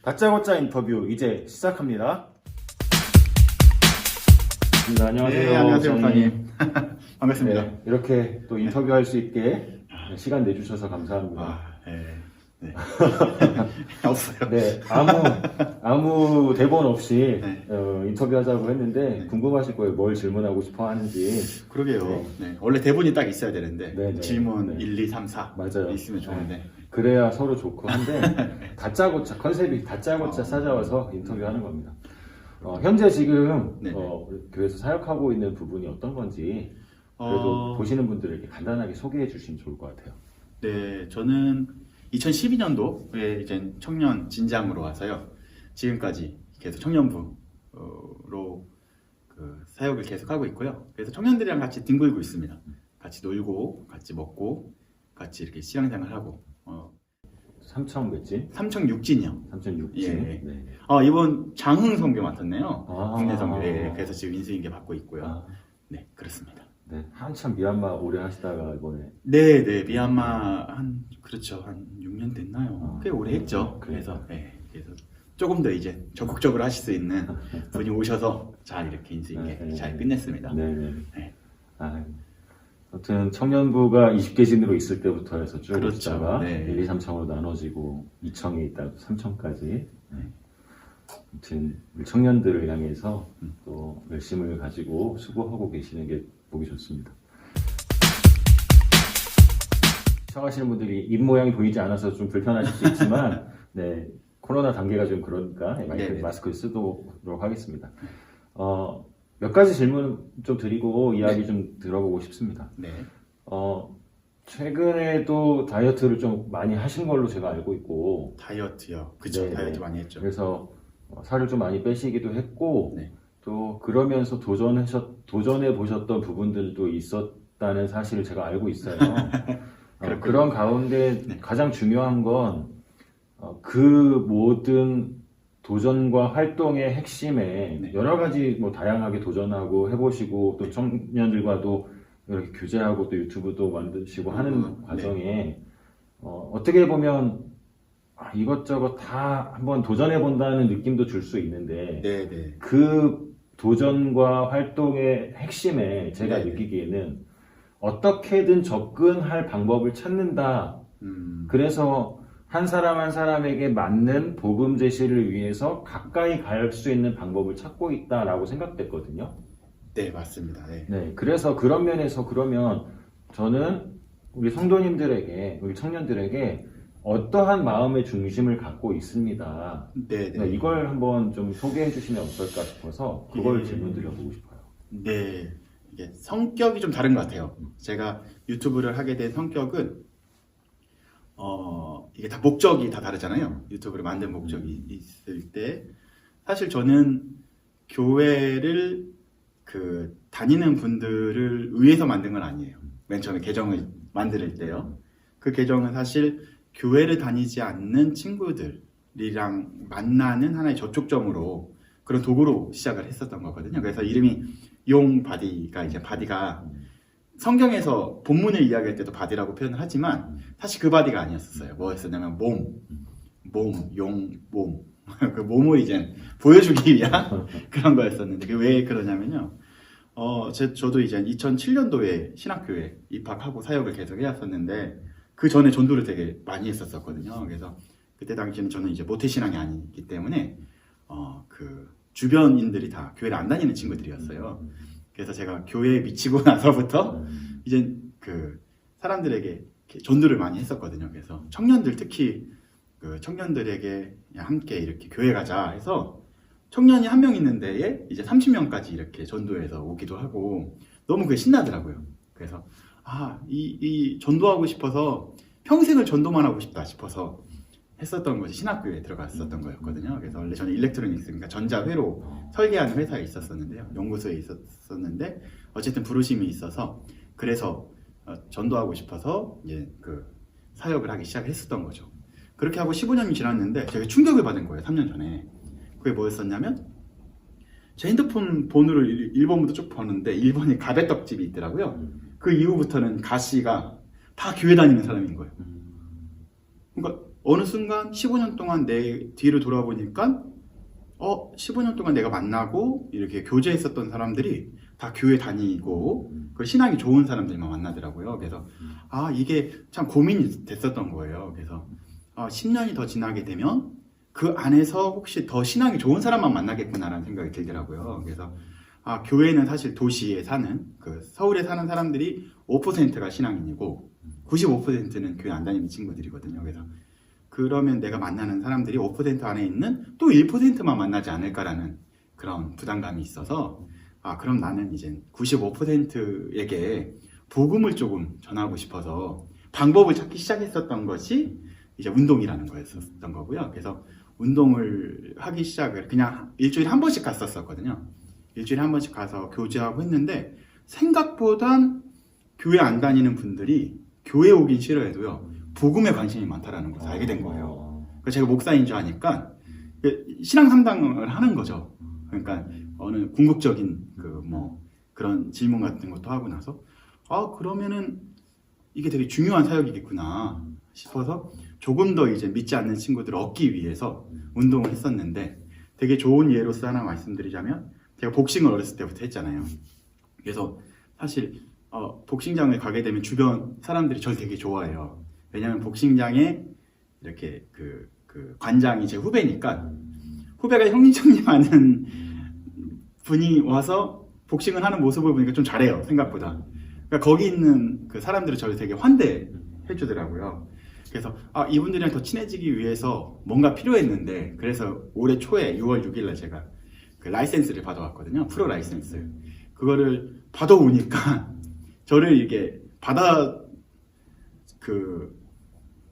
다짜고짜 인터뷰 이제 시작합니다. 네, 안녕하세요. 네, 안녕하세요, 목사님. 목사님. 반갑습니다. 네, 이렇게 또 인터뷰할 수 있게 시간 내주셔서 감사합니다. 네. 없어요. 네, 아무 대본 없이 네. 인터뷰하자고 했는데 네. 궁금하실 거예요. 뭘 질문하고 싶어 하는지. 그러게요. 네. 네. 원래 대본이 딱 있어야 되는데 네, 네. 질문 네. 1, 2, 3, 4 맞아요. 있으면 좋은데. 그래야 서로 좋고 한데 다짜고짜 컨셉이 다짜고짜 찾아와서 인터뷰하는 겁니다. 현재 지금 네. 교회에서 사역하고 있는 부분이 어떤 건지 그래도 어, 보시는 분들에게 간단하게 소개해 주시면 좋을 것 같아요. 네, 저는 2012년도에 이제 청년 진장으로 와서요. 지금까지 계속 청년부로 그 사역을 계속 하고 있고요. 그래서 청년들이랑 같이 뒹굴고 있습니다. 같이 놀고, 같이 먹고, 같이 이렇게 신앙생활하고. 삼청 몇진? 삼청 육진이요. 삼청 육진. 예. 네. 이번 장흥 선교 맡았네요. 아. 국내 선교. 네, 그래서 지금 인수인계 받고 있고요. 아, 네, 그렇습니다. 네. 한참 미얀마 오래 하시다가 이번에 네, 미얀마 한 6년 됐나요? 아. 꽤 오래 했죠. 그래서 조금 더 이제 적극적으로 하실 수 있는 분이 오셔서 잘 이렇게 인수인계 네, 잘 네. 끝냈습니다. 네. 네. 아무튼 청년부가 20개진으로 있을 때부터 해서 쭉 그렇죠. 있다가 네. 1, 2, 3청으로 나눠지고 2청에 있다가 3청까지. 네. 아무튼 우리 청년들을 향해서 또 열심을 가지고 수고하고 계시는 게 보기 좋습니다. 시청하시는 분들이 입 모양이 보이지 않아서 좀 불편하실 수 있지만 네, 코로나 단계가 좀 그러니까 네네. 마스크를 쓰도록 하겠습니다. 몇 가지 질문 좀 드리고 이야기 네. 좀 들어보고 싶습니다. 네. 최근에도 다이어트를 좀 많이 하신 걸로 제가 알고 있고 다이어트요. 그쵸. 네, 다이어트 네. 많이 했죠. 그래서 살을 좀 많이 빼시기도 했고 네. 또 그러면서 도전해 보셨던 부분들도 있었다는 사실을 제가 알고 있어요. 그렇군요. 그런 가운데 네. 가장 중요한 건 그 모든 도전과 활동의 핵심에 네. 여러 가지 뭐 다양하게 도전하고 해보시고 또 청년들과도 이렇게 교제하고 또 유튜브도 만드시고 하는 네. 과정에 어떻게 보면 이것저것 다 한번 도전해 본다는 느낌도 줄 수 있는데 네. 그 도전과 활동의 핵심에 제가 네. 느끼기에는 어떻게든 접근할 방법을 찾는다. 그래서 한 사람 한 사람에게 맞는 복음 제시를 위해서 가까이 갈 수 있는 방법을 찾고 있다라고 생각됐거든요. 네, 맞습니다. 네. 네, 그래서 그런 면에서 그러면 저는 우리 성도님들에게, 우리 청년들에게 어떠한 마음의 중심을 갖고 있습니다. 네. 이걸 한번 좀 소개해 주시면 어떨까 싶어서 그걸 예. 질문 드려보고 싶어요. 네, 이게 성격이 좀 다른 것 같아요. 제가 유튜브를 하게 된 성격은 이게 다 목적이 다 다르잖아요. 유튜브를 만든 목적이 있을 때 사실 저는 교회를 다니는 분들을 위해서 만든 건 아니에요. 맨 처음에 계정을 만들 때요. 그 계정은 사실 교회를 다니지 않는 친구들이랑 만나는 하나의 접촉점으로 그런 도구로 시작을 했었던 거거든요. 그래서 이름이 용바디가 이제 바디가 성경에서 본문을 이야기할 때도 바디라고 표현을 하지만 사실 그 바디가 아니었어요. 뭐였었냐면 몸, 몸. 그 몸을 이제 보여주기 위한 그런 거였었는데 그게 왜 그러냐면요. 저도 이제 2007년도에 신학교에 입학하고 사역을 계속 해왔었는데 그 전에 전도를 되게 많이 했었거든요. 그래서 그때 당시에는 저는 이제 모태신앙이 아니기 때문에 그 주변인들이 다 교회를 안 다니는 친구들이었어요. 그래서 제가 교회에 미치고 나서부터 이제 그 사람들에게 이렇게 전도를 많이 했었거든요. 그래서 청년들 특히 그 청년들에게 함께 이렇게 교회 가자 해서 청년이 한 명 있는 데에 이제 30명까지 이렇게 전도해서 오기도 하고 너무 그게 신나더라고요. 그래서 이 전도하고 싶어서 평생을 전도만 하고 싶다 싶어서 했었던 것이 신학교에 들어갔었던 거였거든요. 그래서 원래 저는 일렉트로닉스, 그러니까 전자회로 설계하는 회사에 있었었는데요. 연구소에 있었었는데 어쨌든 부르심이 있어서 그래서 전도하고 싶어서 이제 그 사역을 하기 시작했었던 거죠. 그렇게 하고 15년이 지났는데 되게 충격을 받은 거예요. 3년 전에. 그게 뭐였었냐면 제 핸드폰 번호를 1번부터 쭉 보는데 1번에 가래떡집이 있더라고요. 그 이후부터는 가씨가 다 교회 다니는 사람인 거예요. 그러니까 어느 순간 15년 동안 내 뒤를 돌아보니까 15년 동안 내가 만나고 이렇게 교제했었던 사람들이 다 교회 다니고 그 신앙이 좋은 사람들만 만나더라고요. 그래서 이게 참 고민이 됐었던 거예요. 그래서 10년이 더 지나게 되면 그 안에서 혹시 더 신앙이 좋은 사람만 만나겠구나라는 생각이 들더라고요. 그래서 교회는 사실 도시에 사는 그 서울에 사는 사람들이 5%가 신앙인이고 95%는 교회 안 다니는 친구들이거든요. 그래서 그러면 내가 만나는 사람들이 5% 안에 있는 또 1%만 만나지 않을까라는 그런 부담감이 있어서 그럼 나는 이제 95%에게 복음을 조금 전하고 싶어서 방법을 찾기 시작했었던 것이 이제 운동이라는 거였었던 거고요. 그래서 운동을 하기 시작을 그냥 일주일에 한 번씩 갔었거든요. 일주일에 한 번씩 가서 교제하고 했는데 생각보단 교회 안 다니는 분들이 교회 오긴 싫어해도요. 복음에 관심이 많다라는 것을 알게 된 거예요. 그래서 제가 목사인 줄 아니까 신앙 상담을 하는 거죠. 그러니까 어느 궁극적인 그런 질문 같은 것도 하고 나서 그러면은 이게 되게 중요한 사역이겠구나 싶어서 조금 더 이제 믿지 않는 친구들을 얻기 위해서 운동을 했었는데 되게 좋은 예로서 하나 말씀드리자면 제가 복싱을 어렸을 때부터 했잖아요. 그래서 사실 복싱장을 가게 되면 주변 사람들이 저를 되게 좋아해요. 왜냐하면 복싱장에 이렇게 그 관장이 제 후배니까 후배가 형님하는 분이 와서 복싱을 하는 모습을 보니까 좀 잘해요. 생각보다. 그러니까 거기 있는 그 사람들이 저를 되게 환대해 주더라고요. 그래서 이분들이랑 더 친해지기 위해서 뭔가 필요했는데 그래서 올해 초에 6월 6일날 제가 그 라이센스를 받아왔거든요. 프로 라이센스. 그거를 받아오니까 저를 이게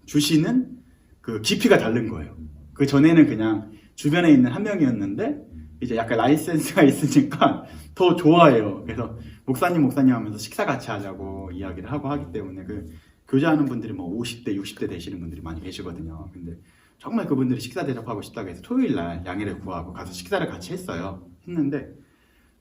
주시는 그 깊이가 다른 거예요. 그 전에는 그냥 주변에 있는 한 명이었는데 이제 약간 라이센스가 있으니까 더 좋아해요. 그래서 목사님 하면서 식사 같이 하자고 이야기를 하고 하기 때문에 그 교제하는 분들이 50대, 60대 되시는 분들이 많이 계시거든요. 근데 정말 그분들이 식사 대접하고 싶다고 해서 토요일 날 양해를 구하고 가서 식사를 같이 했어요. 했는데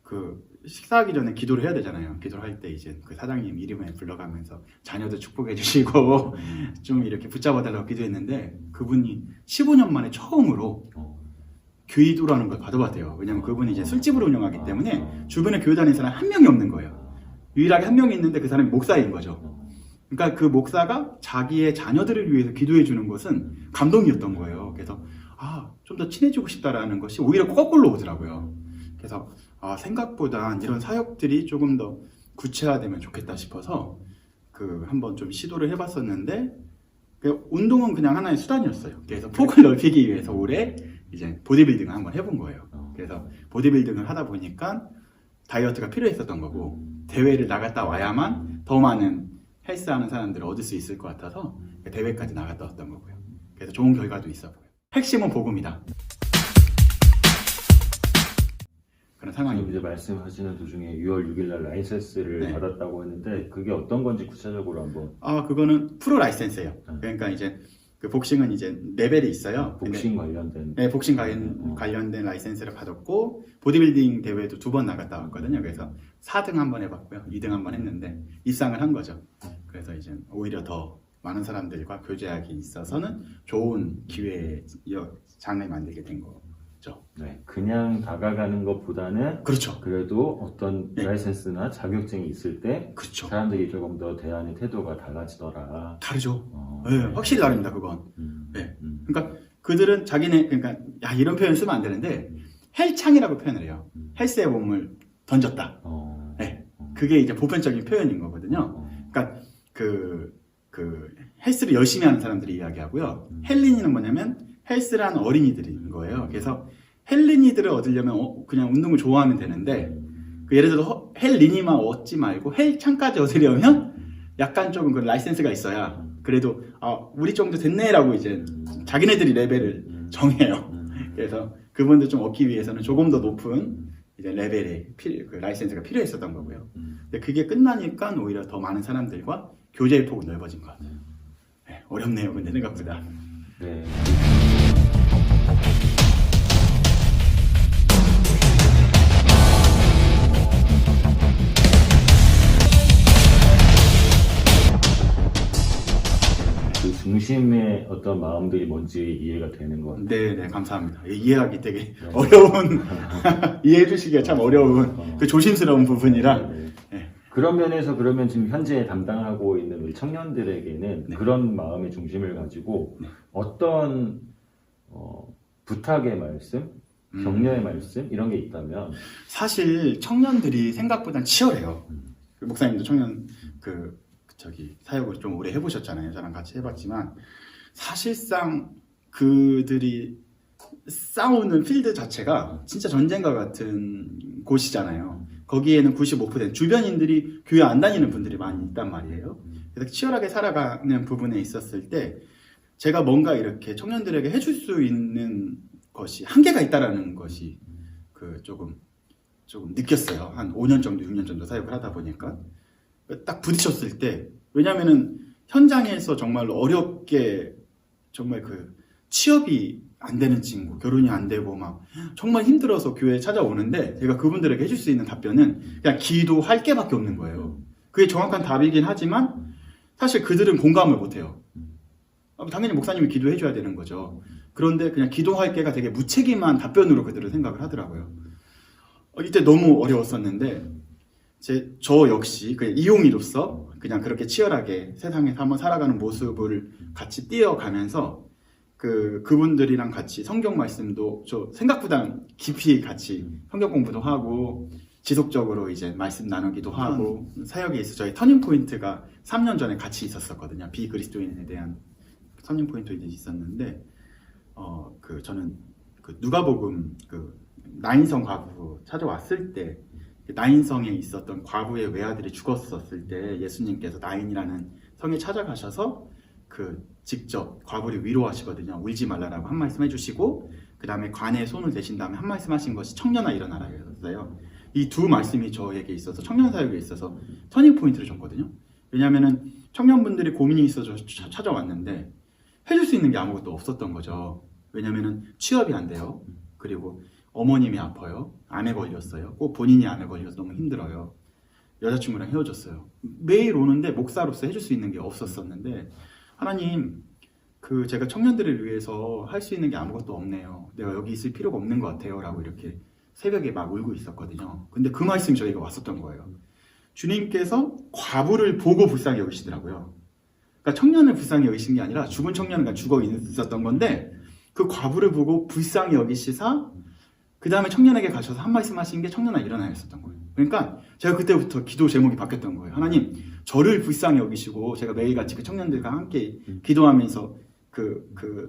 그 식사하기 전에 기도를 해야 되잖아요. 기도를 할 때 이제 그 사장님 이름을 불러가면서 자녀도 축복해 주시고 좀 이렇게 붙잡아 달라고 기도했는데 그분이 15년 만에 처음으로 기도라는 걸 받아봤대요. 왜냐면 그분이 이제 술집을 운영하기 때문에 주변에 교회 다니는 사람 한 명이 없는 거예요. 유일하게 한 명이 있는데 그 사람이 목사인 거죠. 그러니까 그 목사가 자기의 자녀들을 위해서 기도해 주는 것은 감동이었던 거예요. 그래서 좀 더 친해지고 싶다라는 것이 오히려 거꾸로 오더라고요. 그래서 생각보다 이런 사역들이 조금 더 구체화되면 좋겠다 싶어서 한번 좀 시도를 해봤었는데 운동은 그냥 하나의 수단이었어요. 그래서 폭을 넓히기 위해서 올해 이제 보디빌딩을 한번 해본 거예요. 그래서 보디빌딩을 하다 보니까 다이어트가 필요했었던 거고 대회를 나갔다 와야만 더 많은 헬스하는 사람들을 얻을 수 있을 것 같아서 대회까지 나갔다 왔던 거고요. 그래서 좋은 결과도 있었고요. 핵심은 복음이다. 그런 상황입니다. 이제 말씀하시는 도중에 6월 6일날 라이센스를 받았다고 했는데 그게 어떤 건지 구체적으로 한번. 그거는 프로 라이센스예요. 그러니까 이제 그 복싱은 이제 레벨이 있어요. 복싱 관련된. 네, 복싱 관련된 라이센스를 받았고 보디빌딩 대회도 2번 나갔다 왔거든요. 그래서 4등 한번 해봤고요, 2등 한번 했는데 입상을 한 거죠. 그래서 이제 오히려 더 많은 사람들과 교제하기 있어서는 좋은 기회장을 만들게 된 거죠. 네, 그냥 다가가는 것보다는 그렇죠. 그래도 어떤 라이센스나 자격증이 있을 때 그렇죠. 사람들이 조금 더 대하는 태도가 달라지더라. 다르죠. 네, 확실히 다릅니다. 그건. 네. 그러니까 그들은 그러니까 이런 표현 쓰면 안 되는데 헬창이라고 표현을 해요. 헬스에 몸을 던졌다. 네. 그게 이제 보편적인 표현인 거거든요. 그러니까 헬스를 열심히 하는 사람들이 이야기하고요. 헬린이는 뭐냐면 헬스라는 어린이들인 거예요. 그래서 헬린이들을 얻으려면 그냥 운동을 좋아하면 되는데 예를 들어서 헬린이만 얻지 말고 헬창까지 얻으려면 약간 조금 그 라이센스가 있어야 그래도 우리 정도 됐네라고 이제 자기네들이 레벨을 정해요. 그래서 그분들 좀 얻기 위해서는 조금 더 높은 이제 레벨의 라이센스가 필요했었던 거고요. 근데 그게 끝나니까 오히려 더 많은 사람들과 교제의 폭은 넓어진 것 같아요. 네, 어렵네요. 근데 생각보다. 네. 그 중심에 분의 어떤 마음들이 뭔지 이해가 되는 것 같아요. 네, 감사합니다. 이해하기 되게 어려운, 이해해 주시기가 참 어려운, 그 조심스러운 부분이라. 네. 그런 면에서 그러면 지금 현재 담당하고 있는 우리 청년들에게는 네. 그런 마음의 중심을 가지고 네. 어떤 부탁의 말씀, 격려의 말씀 이런 게 있다면 사실 청년들이 생각보단 치열해요. 그 목사님도 청년 사역을 좀 오래 해보셨잖아요. 저랑 같이 해봤지만 사실상 그들이 싸우는 필드 자체가 진짜 전쟁과 같은 곳이잖아요. 거기에는 95% 주변인들이 교회 안 다니는 분들이 많이 있단 말이에요. 그래서 치열하게 살아가는 부분에 있었을 때 제가 뭔가 이렇게 청년들에게 해줄 수 있는 것이 한계가 있다라는 것이 조금 느꼈어요. 한 5년 정도, 6년 정도 사역을 하다 보니까 딱 부딪혔을 때, 왜냐면은 현장에서 정말 어렵게 정말 취업이 안 되는 친구, 결혼이 안 되고 막 정말 힘들어서 교회에 찾아오는데 제가 그분들에게 해줄 수 있는 답변은 그냥 기도할 게밖에 없는 거예요. 그게 정확한 답이긴 하지만 사실 그들은 공감을 못 해요. 당연히 목사님이 기도해 줘야 되는 거죠. 그런데 그냥 기도할 게가 되게 무책임한 답변으로 그들은 생각을 하더라고요. 이때 너무 어려웠었는데 저 역시 그냥 이용이로서 그냥 그렇게 치열하게 세상에서 한번 살아가는 모습을 같이 띄어가면서 그분들이랑 같이 성경 말씀도 저 생각보다 깊이 같이 성경 공부도 하고 지속적으로 이제 말씀 나누기도 하고 사역에 있어 저희 터닝 포인트가 3년 전에 같이 있었거든요. 비그리스도인에 대한 터닝 포인트 있었는데 저는 누가복음 나인성 과부 찾아왔을 때 나인성에 있었던 과부의 외아들이 죽었었을 때 예수님께서 나인이라는 성에 찾아가셔서 직접 과부를 위로하시거든요. 울지 말라라고 한 말씀 해주시고 그 다음에 관에 손을 대신 다음에 한 말씀 하신 것이 청년아 일어나라 였어요. 이 두 말씀이 저에게 있어서 청년 사역에 있어서 터닝 포인트를 줬거든요. 왜냐하면은 청년분들이 고민이 있어서 찾아왔는데 해줄 수 있는 게 아무것도 없었던 거죠. 왜냐하면은 취업이 안 돼요. 그리고 어머님이 아파요. 암에 걸렸어요. 꼭 본인이 암에 걸려서 너무 힘들어요. 여자친구랑 헤어졌어요. 매일 오는데 목사로서 해줄 수 있는 게 없었었는데 하나님 제가 청년들을 위해서 할 수 있는 게 아무것도 없네요. 내가 여기 있을 필요가 없는 것 같아요 라고 이렇게 새벽에 막 울고 있었거든요. 근데 그 말씀이 저희가 왔었던 거예요. 주님께서 과부를 보고 불쌍히 여기시더라고요. 그러니까 청년을 불쌍히 여기신 게 아니라 죽은 청년은 죽어 있었던 건데 그 과부를 보고 불쌍히 여기시사 그 다음에 청년에게 가셔서 한 말씀 하신 게 청년아 일어나 있었던 거예요. 그러니까 제가 그때부터 기도 제목이 바뀌었던 거예요. 하나님 저를 불쌍히 여기시고 제가 매일같이 그 청년들과 함께 기도하면서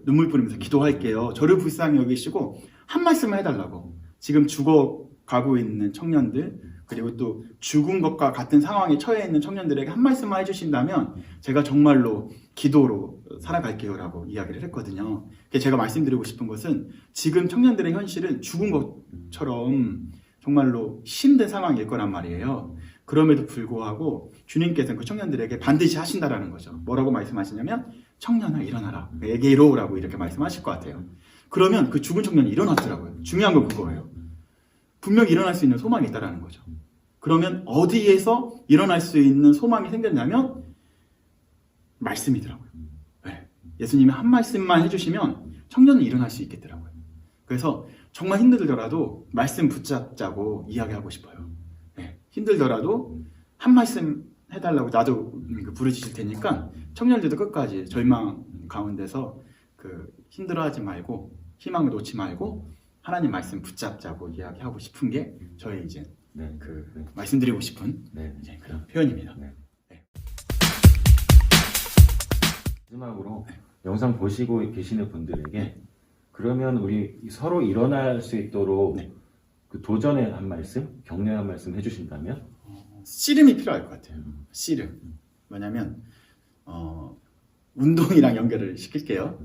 눈물 뿌리면서 기도할게요. 저를 불쌍히 여기시고 한 말씀을 해달라고. 지금 죽어가고 있는 청년들 그리고 또 죽은 것과 같은 상황에 처해 있는 청년들에게 한 말씀만 해주신다면 제가 정말로 기도로 살아갈게요 라고 이야기를 했거든요. 제가 말씀드리고 싶은 것은 지금 청년들의 현실은 죽은 것처럼 정말로 힘든 상황일 거란 말이에요. 그럼에도 불구하고 주님께서는 그 청년들에게 반드시 하신다라는 거죠. 뭐라고 말씀하시냐면 청년아 일어나라 내게 이로우라고 이렇게 말씀하실 것 같아요. 그러면 그 죽은 청년이 일어났더라고요. 중요한 건 그거예요. 분명히 일어날 수 있는 소망이 있다라는 거죠. 그러면 어디에서 일어날 수 있는 소망이 생겼냐면 말씀이더라고요. 네. 예수님이 한 말씀만 해주시면 청년은 일어날 수 있겠더라고요. 그래서 정말 힘들더라도 말씀 붙잡자고 이야기하고 싶어요. 네. 힘들더라도 한 말씀 해달라고 나도 부르짖을 테니까 청년들도 끝까지 절망 가운데서 힘들어하지 말고 희망을 놓지 말고 하나님 말씀 붙잡자고 이야기하고 싶은 게 저의 이제 말씀드리고 싶은 이제 그런 표현입니다. 마지막으로 영상 보시고 계시는 분들에게 그러면 우리 서로 일어날 수 있도록 도전의 한 말씀, 격려의 한 말씀 해주신다면? 씨름이 필요할 것 같아요. 씨름. 뭐냐면 운동이랑 연결을 시킬게요.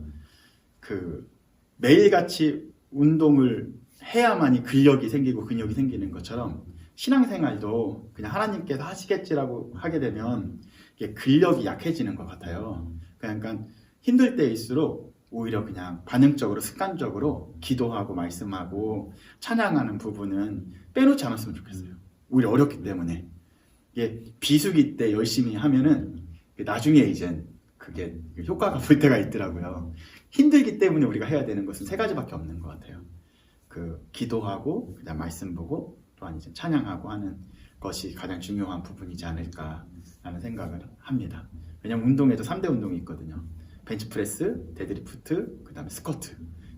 매일같이 운동을 해야만이 근력이 생기고 근육이 생기는 것처럼 신앙생활도 그냥 하나님께서 하시겠지라고 하게 되면 이게 근력이 약해지는 것 같아요. 그러니까 힘들 때일수록 오히려 그냥 반응적으로 습관적으로 기도하고 말씀하고 찬양하는 부분은 빼놓지 않았으면 좋겠어요. 오히려 어렵기 때문에 이게 비수기 때 열심히 하면은 나중에 이젠 그게 효과가 볼 때가 있더라고요. 힘들기 때문에 우리가 해야 되는 것은 세 가지밖에 없는 것 같아요. 그 기도하고 그다음 말씀 보고 또한 이제 찬양하고 하는 것이 가장 중요한 부분이지 않을까라는 생각을 합니다. 왜냐하면 운동에도 3대 운동이 있거든요. 벤치프레스, 데드리프트, 그다음에 스쿼트.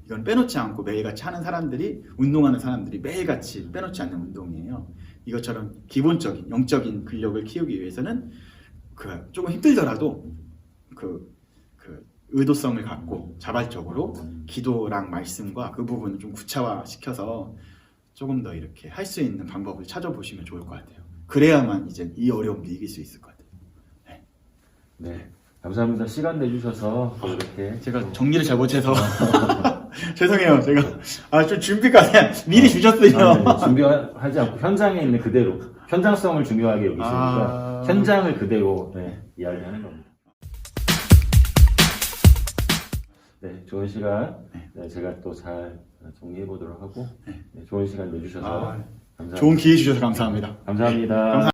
이건 빼놓지 않고 매일같이 하는 사람들이, 운동하는 사람들이 매일같이 빼놓지 않는 운동이에요. 이것처럼 기본적인 영적인 근력을 키우기 위해서는 그 조금 힘들더라도 그 의도성을 갖고 자발적으로 기도랑 말씀과 그 부분을 좀 구체화시켜서 조금 더 이렇게 할 수 있는 방법을 찾아보시면 좋을 것 같아요. 그래야만 이제 이 어려움도 이길 수 있을 것 같아요. 네, 감사합니다. 시간 내주셔서 또 이렇게 제가 정리를 잘 못해서 죄송해요. 제가 좀 준비가 그냥 미리 주셨어요. 네, 준비하지 않고 현장에 있는 그대로 현장성을 중요하게 여기시니까 현장을 그대로 이야기하는 겁니다. 네, 좋은 시간 제가 또 잘 정리해 보도록 하고 좋은 시간 내주셔서 감사합니다. 좋은 기회 주셔서 감사합니다. 감사합니다.